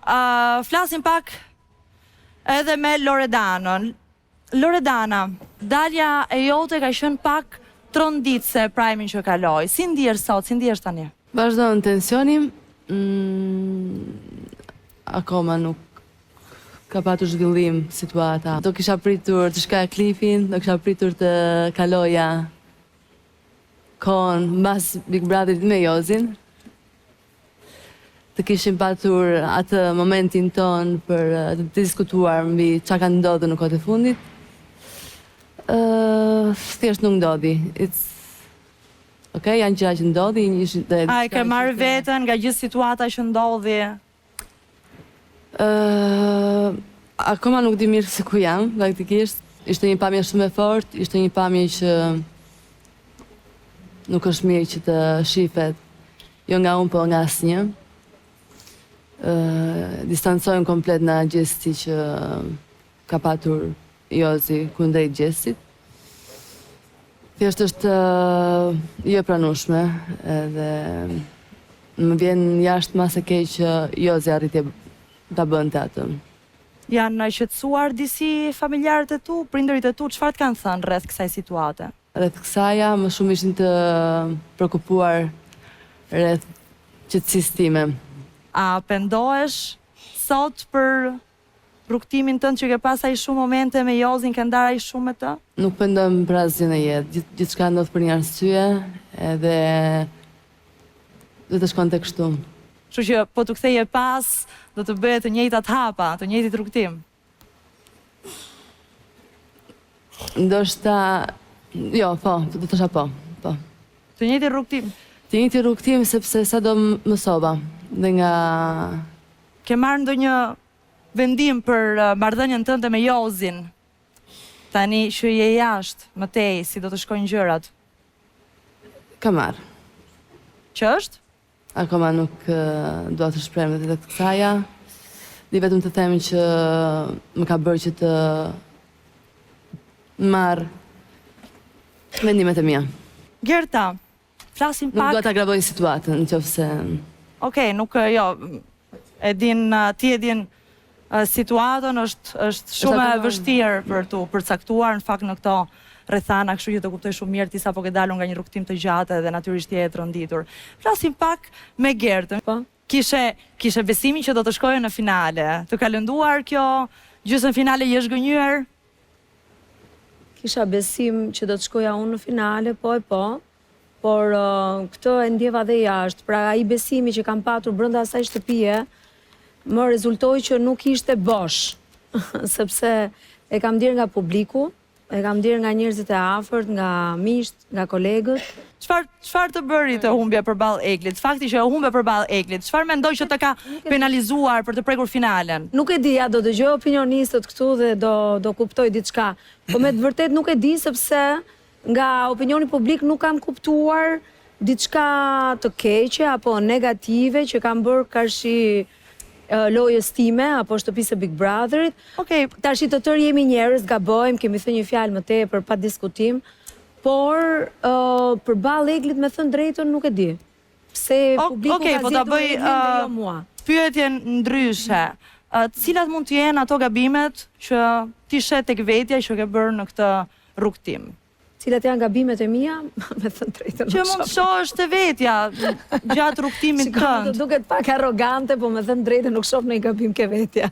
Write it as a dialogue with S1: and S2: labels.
S1: Flasim pak edhe me Loredanën. Loredana, dalja e jote ka qenë pak tronditse Prime-in që kaloi. Si ndihesh sot, si ndihesh tani?
S2: Vazhdon tensioni. Akoma nuk ka patur zhvillim situata. Do kisha pritur të shkaja klipin, do kisha pritur të kaloja kohën mbas Big Brotherit me Jozin. Të kishim patur atë momentin ton për të diskutuar mbi çka ka ndodhur në kohët e fundit. Thjesht nuk ndodhi. Okej, janë gjëra që ndodhi.
S1: A e ke marrë veten nga gjithë situata që ndodhi?
S2: Akoma nuk di mirë se ku jam, faktikisht. Ishte një pamje shumë e fortë, ishte një pamje që nuk është mirë që të shifet, jo nga unë, po nga asnjë. Distancojmë komplet nga gjesti që ka patur Jozi kundrejt gjestit. Thjesht është jo e pranueshme edhe më vjen jashtë mas e keq që Jozi arriti ta bënte atë.
S1: Janë qetësuar disi familjarët e tu, prindërit e tu, çfarë të kanë thënë rreth kësaj situate?
S2: Rreth kësaja më shumë ishin të shqetësuar rreth qetësisë time.
S1: A pendohesh sot për rrugtimin tënd që ke pas ai shumë momente me Jozin, ke ndarë ai shumë me të?
S2: Nuk pendojmë për asgjë në jetë. Gjithçka ndodh për një arsye edhe do të shkonte kështu.
S1: Kështu që po të ktheje pas, do të bëhet të njëjtat hapa, të njëjtit rrugtim.
S2: Ndoshta jo, po, do të thosha po.
S1: Të njëjti rrugtim.
S2: Të njëjti rrugtim sepse sa do mësova dhe nga
S1: ke marrë ndonjë vendim për marrëdhënien tënde me Jozin? Tani që je jashtë, më tej, si do të shkojnë gjërat?
S2: Ka marrë.
S1: Që është?
S2: Akoma nuk dua të shpreh vetë të kësaja. Di vetëm të them që më ka bërë që të marr mendimet e mia.
S1: Gerta, flasim pak.
S2: Nuk dua ta agravoj situatën, nëse
S1: Okej, nuk jo. Ti e din situatën është shumë e vështirë për tu përcaktuar në fakt në këto rrethana, kështu që të kuptoj shumë mirë ti sapo ke dalur nga një rrugtim të gjatë dhe natyrisht je e tronditur. Flasim pak me Gertën.
S2: Po.
S1: Kishe besimin që do të shkojë në finale. Të ka lënduar kjo gjysmë finale, je zhgënjur?
S3: Kisha besim që do të shkoja unë në finale, po, por këtë e ndjeva dhe jashtë. Pra ai besimi që kam patur brenda asaj shtëpie më rezultoi që nuk ishte bosh, sepse e kam ndier nga publiku, e kam ndier nga njerëzit e afërt, nga miqt, nga kolegët.
S1: Çfarë të bëri të humbje përballë Eglit? Fakti që humbe përballë Eglit, çfarë mendoj që të ka penalizuar për të prekur finalen?
S3: Nuk e di, ja do dëgjoj opinionistët këtu dhe do kuptoj diçka. Po me të vërtet nuk e di sepse nga opinioni publik nuk kam kuptuar diçka të keqe apo negative që kam bërë karshi lojës time apo shtëpisë së Big Brotherit.
S1: Okej,
S3: tash të tërë jemi njerëz, gabojmë, kemi thënë një fjalë më tepër pa diskutim, por përballë Eglit me thënë drejtën nuk e di. Pse publiku ka zgjedhur Eglin dhe jo mua.
S1: Pyetjen ndryshe. Cilat mund të jenë ato gabimet që ti shet tek vetja që ke bërë në këtë rrugtim?
S3: Cilat janë gabimet e mia, me thënë drejtën.
S1: Që mund të shohësh te vetja gjatë rrugtimit tënd.
S3: Duket pak arrogante, po me thënë drejtën nuk shoh ndonjë gabim ke vetja.